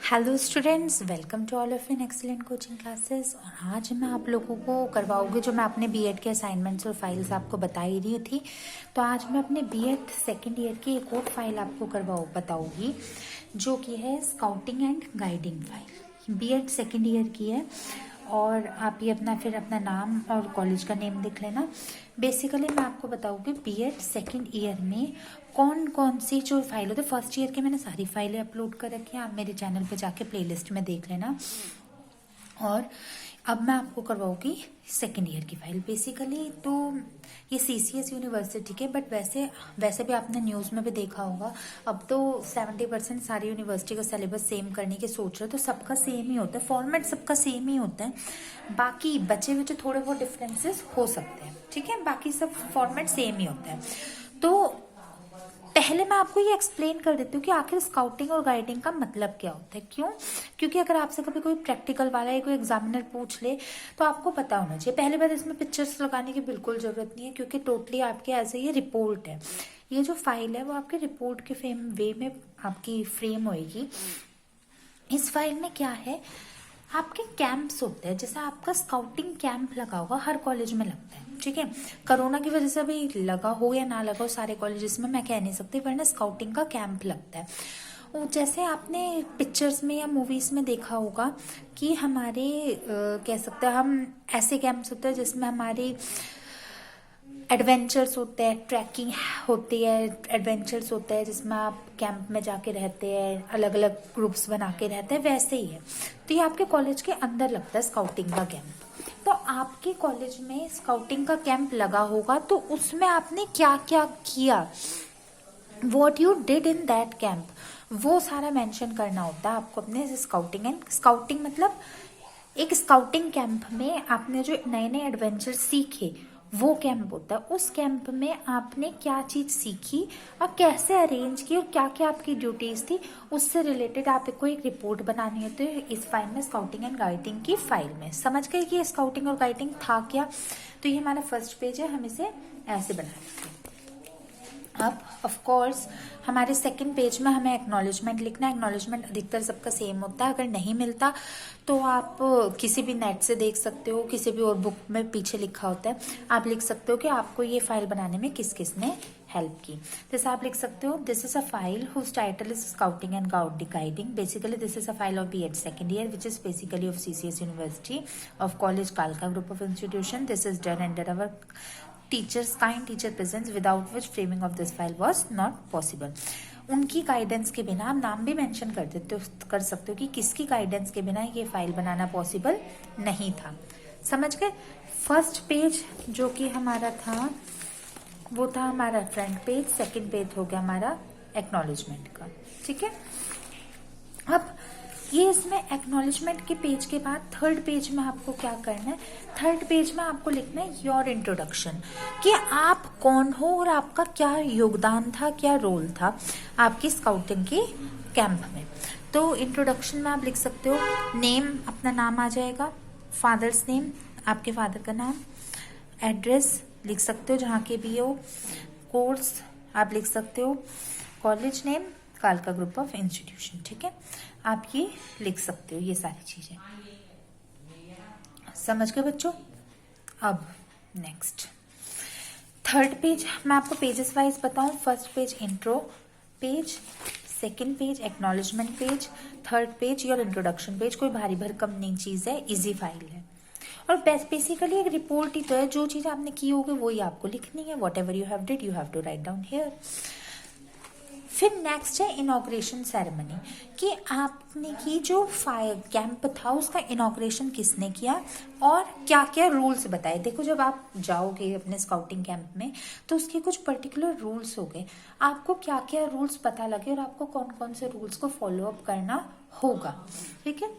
Hello students, welcome to all of in excellent coaching classes. और आज मैं आप लोगों को करवाऊंगी जो मैं अपने बीएड के असाइनमेंट्स और फाइल्स आपको बता ही रही थी। तो आज मैं अपने बीएड सेकेंड ईयर की एक और फाइल आपको बताऊंगी जो कि है scouting and guiding file. BEd second year की है और आप ये अपना नाम और कॉलेज का नेम लिख लेना। बेसिकली मैं आपको बताऊंगी बीएड सेकेंड ईयर में कौन कौन सी जो फाइल होती है। फर्स्ट ईयर के मैंने सारी फाइलें अपलोड कर रखी हैं, आप मेरे चैनल पे जाके प्लेलिस्ट में देख लेना। और अब मैं आपको करवाऊंगी सेकेंड ईयर की फाइल। बेसिकली तो ये सीसीएस यूनिवर्सिटी के, बट वैसे भी आपने न्यूज़ में भी देखा होगा, अब तो 70% सारी यूनिवर्सिटी का सिलेबस सेम करने की सोच रहे हो, तो सबका सेम ही होता है, फॉर्मेट सबका सेम ही होता है। बाकी बचे हुए जो थोड़े बहुत डिफरेंसेस हो सकते हैं, ठीक है, बाकी सब फॉर्मेट सेम ही होता है। तो पहले मैं आपको ये एक्सप्लेन कर देती हूँ कि आखिर स्काउटिंग और गाइडिंग का मतलब क्या होता है। क्यों? क्योंकि अगर आपसे कभी कोई प्रैक्टिकल वाला या कोई एग्जामिनर पूछ ले तो आपको पता होना चाहिए। पहली बात, इसमें पिक्चर्स लगाने की बिल्कुल जरूरत नहीं है क्योंकि टोटली आपके एज ए ये रिपोर्ट है। ये जो फाइल है वो आपके रिपोर्ट के वे में आपकी फ्रेम होएगी। इस फाइल में क्या है, आपके कैंप्स होते हैं, जैसे आपका स्काउटिंग कैंप लगा होगा, हर कॉलेज में लगता है, ठीक है। कोरोना की वजह से भी लगा हो या ना लगा हो सारे कॉलेजेस में मैं कह नहीं सकती, वरना स्काउटिंग का कैंप लगता है। वो जैसे आपने पिक्चर्स में या मूवीज में देखा होगा कि हमारे कह सकते हैं हम ऐसे कैंप्स होते हैं जिसमें हमारी एडवेंचर्स होते हैं, ट्रैकिंग होती है, एडवेंचर्स होते हैं जिसमें आप कैंप में जाके रहते हैं, अलग अलग ग्रुप्स बना के रहते हैं, वैसे ही है। तो ये आपके कॉलेज के अंदर लगता है स्काउटिंग का कैंप। तो आपके कॉलेज में स्काउटिंग का कैंप लगा होगा तो उसमें आपने क्या क्या किया, what you did in that camp, वो सारा मेंशन करना होता है आपको अपने स्काउटिंग मतलब एक स्काउटिंग कैंप में आपने जो नए नए एडवेंचर सीखे वो कैंप होता है। उस कैंप में आपने क्या चीज सीखी और कैसे अरेंज की और क्या क्या आपकी ड्यूटीज थी, उससे रिलेटेड आपको एक रिपोर्ट बनानी होती है इस फाइल में, स्काउटिंग एंड गाइडिंग की फाइल में। समझ गए कि स्काउटिंग और गाइडिंग था क्या? तो ये हमारा फर्स्ट पेज है, हम इसे ऐसे बना लेते हैं। अब ऑफ कोर्स हमारे सेकंड पेज में हमें एक्नॉलेजमेंट लिखना है। एक्नॉलेजमेंट अधिकतर सबका सेम होता है, अगर नहीं मिलता तो आप किसी भी नेट से देख सकते हो, किसी भी और बुक में पीछे लिखा होता है, आप लिख सकते हो कि आपको ये फाइल बनाने में किस किस ने हेल्प की। जैसे आप लिख सकते हो, this is a file whose title is scouting and guiding. Basically this is a file of B Ed second year which is basically of CCS university of college कालका group of institution. This is done under our teachers kind teacher presence without which framing of this file was not possible. उनकी guidance के बिना, आप नाम भी mention कर सकते हो कि किसकी गाइडेंस के बिना ये फाइल बनाना पॉसिबल नहीं था। समझ गए? फर्स्ट पेज जो कि हमारा था वो था हमारा फ्रंट पेज, सेकंड पेज हो गया हमारा एक्नॉलेजमेंट का, ठीक है। अब ये इसमें एक्नॉलेजमेंट के पेज के बाद थर्ड पेज में आपको क्या करना है, थर्ड पेज में आपको लिखना है योर इंट्रोडक्शन, कि आप कौन हो और आपका क्या योगदान था, क्या रोल था आपकी स्काउटिंग के कैंप में। तो इंट्रोडक्शन में आप लिख सकते हो नेम, अपना नाम आ जाएगा, फादर्स नेम, आपके फादर का नाम, एड्रेस लिख सकते हो जहाँ के भी हो, कोर्स आप लिख सकते हो, कॉलेज नेम कालका ग्रुप ऑफ इंस्टीट्यूशन, ठीक है, आप ये लिख सकते हो, ये सारी चीजें। समझ गए बच्चों? अब नेक्स्ट थर्ड पेज, मैं आपको पेजेस वाइज बताऊं। First page intro page, second page acknowledgement page, third page your introduction page. कोई भारी भरकम नहीं चीज है, इजी फाइल है और बेसिकली एक रिपोर्ट ही तो है। जो चीज आपने की होगी वही आपको लिखनी है, whatever you have did you have to write down here. फिर नेक्स्ट है इनॉग्रेशन सेरेमनी, कि आपने की जो फायर कैंप था उसका इनॉग्रेशन किसने किया और क्या क्या रूल्स बताए। देखो, जब आप जाओगे अपने स्काउटिंग कैंप में तो उसके कुछ पर्टिकुलर रूल्स हो गए, आपको क्या क्या रूल्स पता लगे और आपको कौन कौन से रूल्स को फॉलो अप करना होगा, ठीक है।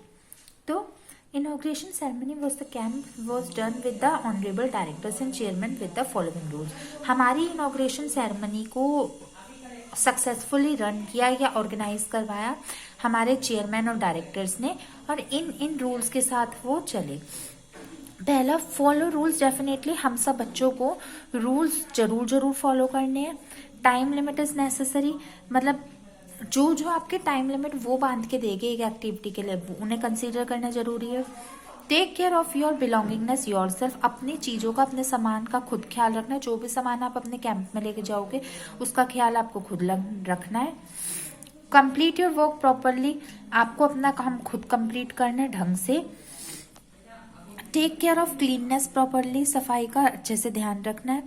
तो inauguration ceremony was the camp was done with the honorable directors and chairman with the following rules। हमारी इनॉग्रेशन सेरेमनी को सक्सेसफुली रन किया या ऑर्गेनाइज करवाया हमारे चेयरमैन और डायरेक्टर्स ने, और इन रूल्स के साथ वो चले। पहला, फॉलो रूल्स। डेफिनेटली हम सब बच्चों को रूल्स जरूर फॉलो करने हैं। टाइम लिमिट इज नेसेसरी, मतलब जो जो आपके टाइम लिमिट वो बांध के देंगे एक एक्टिविटी के लिए, उन्हें कंसीडर करना जरूरी है। Take care of your belongingness yourself, अपनी चीज़ों का, अपने सामान का खुद ख्याल रखना है। जो भी सामान आप अपने कैंप में लेके जाओगे उसका ख्याल आपको खुद रखना है। कंप्लीट योर वर्क प्रॉपरली, आपको अपना काम खुद कंप्लीट करना है ढंग से। Take care of cleanness properly, सफाई का अच्छे से ध्यान रखना है।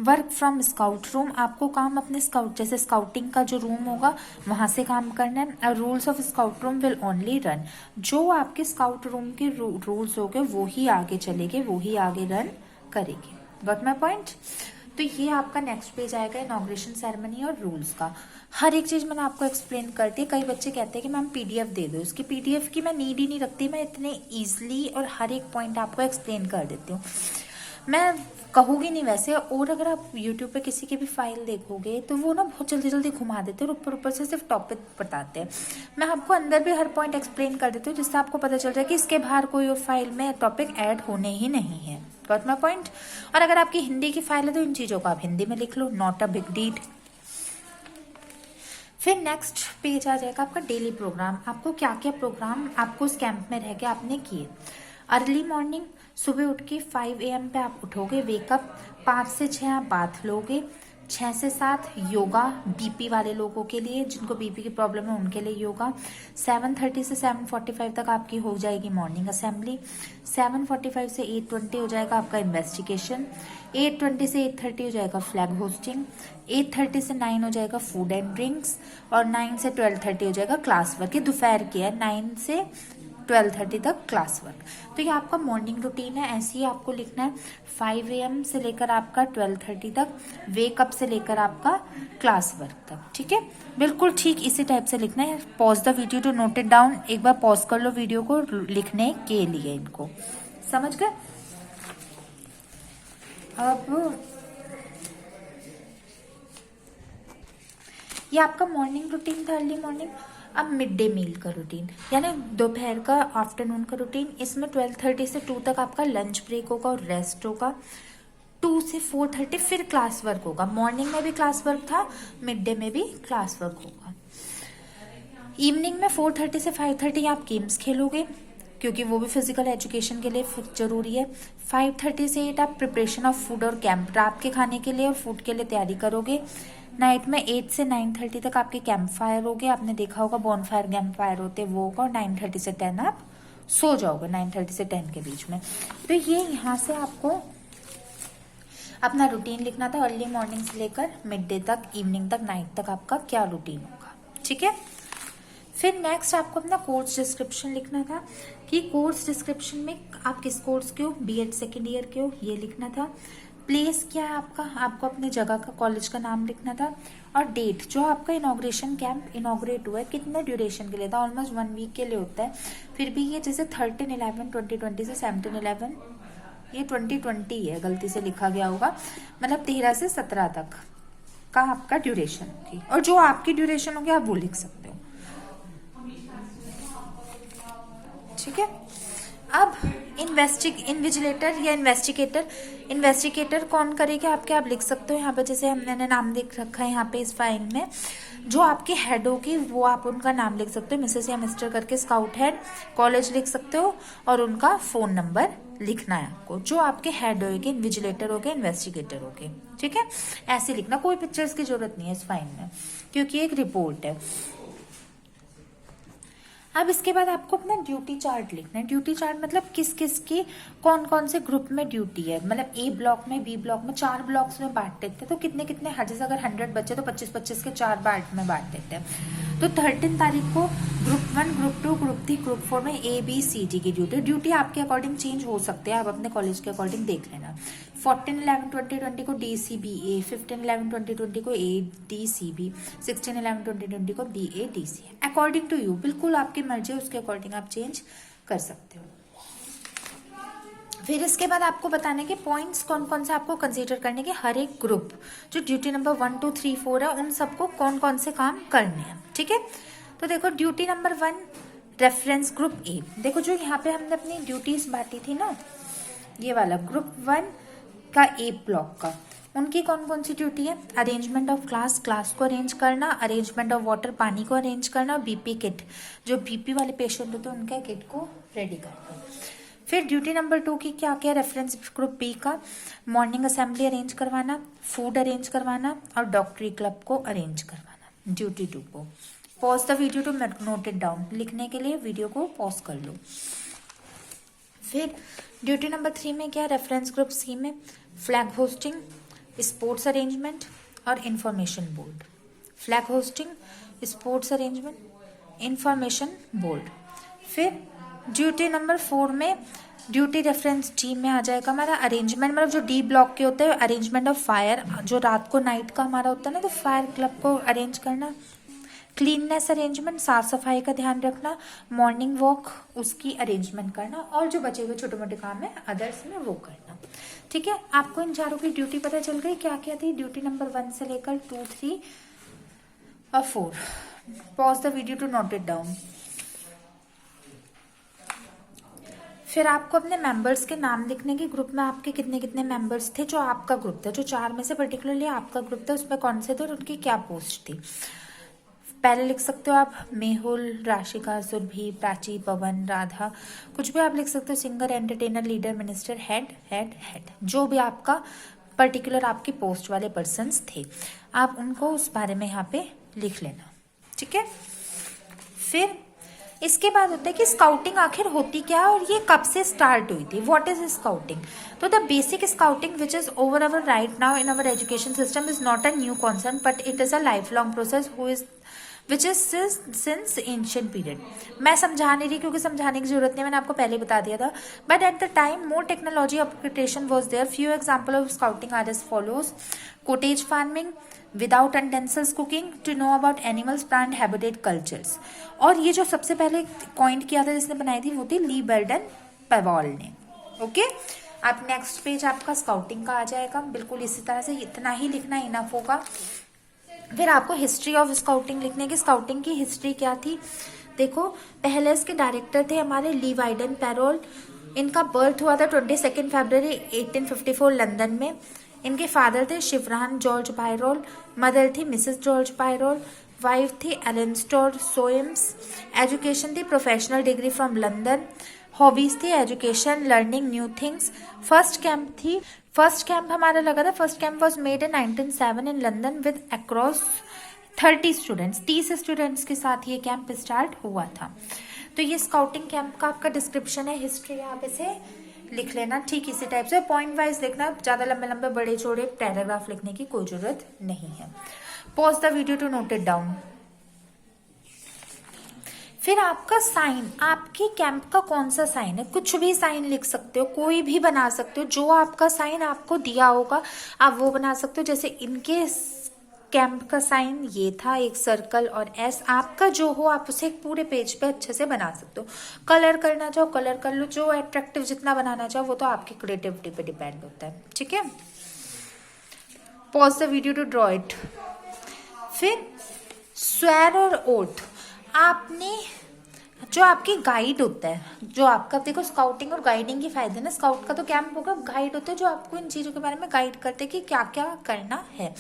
वर्क फ्रॉम स्काउट रूम, आपको काम अपने स्काउट, जैसे स्काउटिंग का जो रूम होगा वहां से काम करना है। Rules of scout room will only run, जो आपके स्काउट रूम के रूल्स होंगे वो ही आगे चलेंगे, वो ही आगे रन करेंगे। Got my point. तो ये आपका नेक्स्ट पेज आएगा इनॉग्रेशन सेरेमनी और रूल्स का। हर एक चीज मैंने आपको एक्सप्लेन कर दी। कई बच्चे कहते हैं कि मैम पीडीएफ दे दो, इसकी पीडीएफ की मैं नीड ही नहीं रखती, मैं इतने इजीली और हर एक पॉइंट आपको एक्सप्लेन कर देती हूँ। मैं कहूँगी नहीं वैसे, और अगर आप यूट्यूब पे किसी की भी फाइल देखोगे तो वो ना बहुत जल्दी जल्दी घुमा देते हैं और ऊपर ऊपर से सिर्फ टॉपिक बताते हैं। मैं आपको अंदर भी हर पॉइंट एक्सप्लेन कर देती हूँ जिससे आपको पता चल जाए कि इसके बाहर कोई और फाइल में टॉपिक ऐड होने ही नहीं है। Got my point. और अगर आपकी हिंदी की फाइल है तो इन चीज़ों को आप हिंदी में लिख लो, नॉट अ बिग डील। फिर नेक्स्ट पेज आ जाएगा आपका डेली प्रोग्राम। आपको क्या क्या प्रोग्राम आपको उस कैंप में रह के आपने किए। अर्ली मॉर्निंग, सुबह उठ के 5 AM पे आप उठोगे, वेकअप। 5 से 6 आप बाथ लोगे। 6 से 7 योगा, बीपी वाले लोगों के लिए, जिनको बीपी की प्रॉब्लम है उनके लिए योगा। 7:30 से 7:45 तक आपकी हो जाएगी मॉर्निंग असेंबली। 7:45 से 8:20 हो जाएगा आपका इन्वेस्टिगेशन। 8:20 से 8:30 हो जाएगा फ्लैग होस्टिंग। 8:30 से 9 हो जाएगा फूड एंड ड्रिंक्स। और 9 से 12:30 हो जाएगा क्लास वर्क। ये दोपहर की है, 9 से 12:30 तक क्लास वर्क। तो ये आपका मॉर्निंग रूटीन है, ऐसे ही आपको लिखना है। 5 AM से लेकर आपका 12:30 तक, वेकअप से लेकर आपका क्लास वर्क तक। ठीक है, बिल्कुल ठीक इसी टाइप से लिखना है। Pause the video to note it down, एक बार पॉज कर लो वीडियो को लिखने के लिए, इनको समझ गए। अब ये आपका मॉर्निंग रूटीन था, अर्ली मॉर्निंग। अब मिड डे मील का रूटीन, यानी दोपहर का, आफ्टरनून का रूटीन। इसमें 12:30 से 2 तक आपका लंच ब्रेक होगा और रेस्ट होगा। 2 से 4:30 फिर क्लास वर्क होगा। मॉर्निंग में भी क्लास वर्क था, मिड डे में भी क्लास वर्क होगा। इवनिंग में 4:30 से 5:30 आप गेम्स खेलोगे, क्योंकि वो भी फिजिकल एजुकेशन के लिए जरूरी है। 5:30 से 8 आप प्रिपरेशन ऑफ फूड और कैंप, रात के खाने के लिए और फूड के लिए तैयारी करोगे। नाइट में 8 से 9:30 तक आपके कैंप फायर हो गए, आपने देखा होगा बॉन फायर कैंप फायर होते वो होगा। और 9:30 से 10 आप सो जाओगे, 9:30 से 10 के बीच में। तो ये यहाँ से आपको अपना रूटीन लिखना था, अर्ली मॉर्निंग से लेकर मिड डे तक, इवनिंग तक, नाइट तक आपका क्या रूटीन होगा। ठीक है, फिर नेक्स्ट आपको अपना कोर्स डिस्क्रिप्शन लिखना था कि कोर्स डिस्क्रिप्शन में आप किस कोर्स के हो, बीएड सेकेंड ईयर के हो, ये लिखना था। प्लेस क्या है आपका, आपको अपने जगह का, कॉलेज का नाम लिखना था। और डेट, जो आपका इनॉग्रेशन कैंप इनॉग्रेट हुआ है कितने ड्यूरेशन के लिए था, ऑलमोस्ट 1 वीक के लिए होता है। फिर भी ये जैसे 13/11/2020 से 17/11, ये 2020 है, गलती से लिखा गया होगा, मतलब 13 से 17 तक का आपका ड्यूरेशन होगी। और जो आपकी ड्यूरेशन होगी आप वो लिख सकते हो। ठीक है, अब इन्विजिलेटर या इन्वेस्टिगेटर कौन करेगा आपके, आप लिख सकते हो यहाँ पे, जैसे हमने नाम लिख रखा है यहाँ पे इस फाइल में। जो आपके हेड होगी वो आप उनका नाम लिख सकते हो, मिसेस या मिस्टर करके, स्काउट हेड, कॉलेज लिख सकते हो और उनका फोन नंबर लिखना है आपको। जो आपके हेड होगे, इन्विजिलेटर हो गए, इन्वेस्टिगेटर हो गए। ठीक है, ऐसे लिखना, कोई पिक्चर्स की जरूरत नहीं है इस फाइल में क्योंकि एक रिपोर्ट है। अब इसके बाद आपको अपना ड्यूटी चार्ट लिखना है। ड्यूटी चार्ट मतलब किस किस की कौन कौन से ग्रुप में ड्यूटी है, मतलब ए ब्लॉक में, बी ब्लॉक में, 4 ब्लॉक्स में बांट देते हैं। तो कितने कितने, जैसे अगर 100 बच्चे तो 25-25 के 4 पार्ट में बांट देते हैं। तो 13 तारीख को ग्रुप 1, ग्रुप 2, ग्रुप 3, ग्रुप 4 में A, B, C, D की ड्यूटी आपके अकॉर्डिंग चेंज हो सकते हैं, आप अपने कॉलेज के अकॉर्डिंग देख लेना। 14/11/2020 को DCBA, 15/11/2020 को ADCB, 16/11/2020 को BADC, अकॉर्डिंग टू यू, बिल्कुल आपकी मर्जी है, उसके अकॉर्डिंग आप चेंज कर सकते हो। फिर इसके बाद आपको बताने के पॉइंट्स कौन कौन से आपको कंसीडर करने के, हर एक ग्रुप जो ड्यूटी नंबर 1, 2, 3, 4 है उन सबको कौन कौन से काम करने हैं। ठीक है, तो देखो duty number 1 reference group A. देखो जो यहाँ पे हमने अपनी ड्यूटीज बांटी थी ना, ये वाला ग्रुप 1 का ए ब्लॉक का, उनकी कौन कौन सी ड्यूटी है? अरेंजमेंट ऑफ क्लास, क्लास को अरेंज करना, अरेंजमेंट ऑफ वाटर, पानी को अरेंज करना, बीपी किट, जो बीपी वाले पेशेंट होते हैं उनके किट को रेडी करना। फिर ड्यूटी नंबर 2 की क्या क्या? रेफरेंस ग्रुप बी का मॉर्निंग असेंबली अरेंज करवाना, फूड अरेंज करवाना और डॉक्टरी क्लब को अरेंज करवाना। ड्यूटी 2 को pause the video to note it down, लिखने के लिए वीडियो को पॉज कर लो। फिर ड्यूटी नंबर 3 में क्या? रेफरेंस ग्रुप सी में फ्लैग होस्टिंग, स्पोर्ट्स अरेंजमेंट और information board. Flag hosting, sports arrangement, information board. फिर ड्यूटी नंबर 4 में ड्यूटी रेफरेंस डी में आ जाएगा हमारा अरेंजमेंट, मतलब जो डी ब्लॉक के होते हैं, अरेंजमेंट ऑफ फायर, जो रात को नाइट का हमारा होता है ना, तो फायर क्लब को अरेंज करना। क्लीननेस अरेंजमेंट, साफ सफाई का ध्यान रखना। मॉर्निंग वॉक, उसकी अरेंजमेंट करना। और जो बचे हुए छोटे मोटे काम है अदर्स में वो करना। ठीक है, आपको इन चारों की ड्यूटी पता चल गई क्या क्या थी? ड्यूटी नंबर 1 से लेकर 2, 3 और 4। Pause the video to note it down. फिर आपको अपने मेंबर्स के नाम लिखने की, ग्रुप में आपके कितने कितने मेंबर्स थे, जो आपका ग्रुप था, जो 4 में से पर्टिकुलरली आपका ग्रुप था, उसमें कौन से थे और उनकी क्या पोस्ट थी। पहले लिख सकते हो आप मेहुल, राशिका, सुरभि, प्राची, पवन, राधा, कुछ भी आप लिख सकते हो। Singer, entertainer, leader, minister, head, जो भी आपका पर्टिकुलर आपकी पोस्ट वाले पर्सन्स थे, आप उनको उस बारे में यहाँ पे लिख लेना। ठीक है, फिर इसके बाद होता है कि स्काउटिंग आखिर होती क्या है और ये कब से स्टार्ट हुई थी। What is scouting? तो the basic scouting which is over our right now in our education system is not a new concept but it is a life long process which is since ancient period. मैं समझा नहीं रही क्योंकि समझाने की जरूरत नहीं, मैंने आपको पहले बता दिया था। But at the time more technology upgradation was there. Few example of scouting are as follows. Cottage farming, without utensils cooking, to know about animals, plant, habitat, cultures. और ये जो सबसे पहले पॉइंट किया था जिसने बनाई थी वो थी ली बर्डन पवॉल ने। ओके, आप नेक्स्ट पेज आपका स्काउटिंग का आ जाएगा। बिल्कुल इसी तरह से इतना ही लिखना इनफ होगा। फिर आपको हिस्ट्री ऑफ स्काउटिंग लिखने की। स्काउटिंग की हिस्ट्री क्या थी? देखो, पहले इसके डायरेक्टर थे हमारे ली वाइडन पैरोल। इनका बर्थ हुआ था 22 फरवरी 1854 लंदन में। इनके फादर थे शिवरान जॉर्ज पायरोल, मदर थी मिसेस जॉर्ज पायरोल, वाइफ थी एलेनस्टोर सोएम्स। एजुकेशन थी professional degree from London. Hobbies थी education, learning new things. First camp हमारा लगा था। First camp was made in 1907 in London with across 30 students. 30 students के साथ ये कैंप स्टार्ट हुआ था। तो ये स्काउटिंग कैंप का आपका डिस्क्रिप्शन है, हिस्ट्री आप इसे लिख लेना। ठीक इसी टाइप से पॉइंट वाइज लिखना, ज्यादा लंबे लंबे बड़े चौड़े पैराग्राफ लिखने की कोई जरूरत नहीं है। Pause the video to note it down. फिर आपका साइन, आपके कैंप का कौन सा साइन है? कुछ भी साइन लिख सकते हो, कोई भी बना सकते हो। जो आपका साइन आपको दिया होगा आप वो बना सकते हो। जैसे इनके कैंप का साइन ये था, एक सर्कल और एस। आपका जो हो आप उसे एक पूरे पेज पे अच्छे से बना सकते हो। कलर करना चाहो कलर कर लो, जो अट्रैक्टिव जितना बनाना चाहो वो तो आपकी क्रिएटिविटी पे डिपेंड होता है। ठीक है, pause the video to draw it. फिर स्वेर और ओथ, आपने जो आपकी गाइड होता है, जो आपका, देखो स्काउटिंग और गाइडिंग के फायदे ना। स्काउट का तो कैंप होगा, गाइड होता है जो आपको इन चीजों के बारे में गाइड करते हैं कि क्या क्या करना है।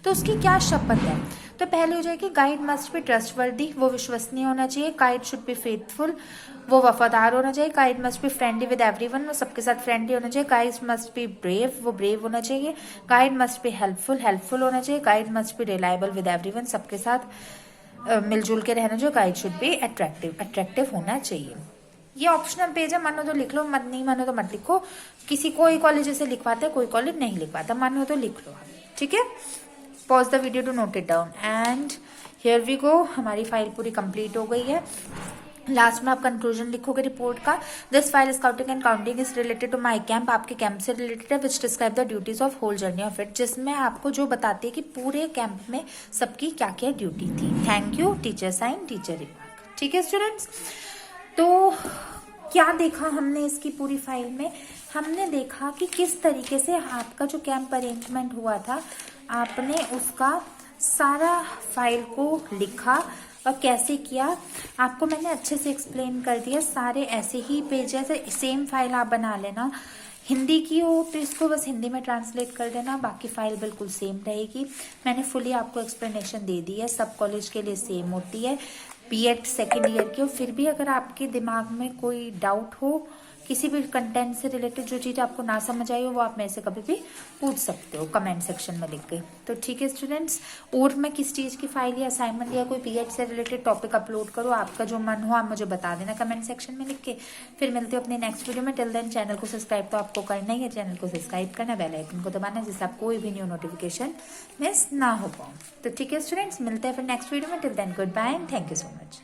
तो उसकी क्या शपथ है? तो पहले हो जाएगी गाइड मस्ट बी ट्रस्टवर्दी, वो विश्वसनीय होना चाहिए। गाइड शुड बी फेथफुल, वो वफादार होना चाहिए। Guide must be friendly with everyone, वो सबके साथ फ्रेंडली होना चाहिए। गाइड मस्ट बी ब्रेव, वो ब्रेव होना चाहिए। Guide must be helpful, helpful होना चाहिए। Guide must be reliable with everyone, सबके साथ मिलजुल के रहना चाहिए। गाइड शुड बी अट्रैक्टिव होना चाहिए। ये ऑप्शनल पेज है, मानो तो लिख लो, मत नहीं मानो तो मत लिखो। कोई कॉलेज इसे लिखवाता है, कोई कॉलेज नहीं लिखवाता, मानो तो लिख लो आप। ठीक है, pause the video to note it down and here we go. हमारी फाइल पूरी कंप्लीट हो गई है। लास्ट में आप कंक्लूजन लिखोगे रिपोर्ट का। This file scouting and counting is related to my camp, आपके कैंप से रिलेटेड है, which describe the duties of whole journey of it, जिसमें आपको जो बताती है कि पूरे कैंप में सबकी क्या क्या ड्यूटी थी। Thank you. Teacher sign, teacher remark. ठीक है स्टूडेंट्स, तो क्या देखा हमने इसकी पूरी फाइल में? हमने देखा कि किस तरीके से आपका जो कैंप अरेंजमेंट हुआ था, आपने उसका सारा फाइल को लिखा और कैसे किया आपको मैंने अच्छे से एक्सप्लेन कर दिया। सारे ऐसे ही पेजेस, सेम फाइल आप बना लेना। हिंदी की हो तो इसको बस हिंदी में ट्रांसलेट कर देना, बाकी फाइल बिल्कुल सेम रहेगी। मैंने फुली आपको एक्सप्लेनेशन दे दी है, सब कॉलेज के लिए सेम होती है, बीएड सेकेंड ईयर की हो। फिर भी अगर आपके दिमाग में कोई डाउट हो किसी भी कंटेंट से रिलेटेड, जो चीज़ आपको ना समझ आई हो, वो आप मेरे से कभी भी पूछ सकते हो कमेंट सेक्शन में लिख के। तो ठीक है स्टूडेंट्स, और मैं किस चीज़ की फाइल या असाइनमेंट या कोई बीएड से रिलेटेड टॉपिक अपलोड करूँ, आपका जो मन हो आप मुझे बता देना कमेंट सेक्शन में लिख के। फिर मिलते हो अपने नेक्स्ट वीडियो में। टिल देन चैनल को सब्सक्राइब तो आपको करना ही है, चैनल को सब्सक्राइब करना, बेल आइकन को दबाना, जिससे आप कोई भी न्यू नोटिफिकेशन मिस ना हो पाओ। तो ठीक है स्टूडेंट्स, मिलते हैं फिर नेक्स्ट वीडियो में। Till then goodbye and thank you so much.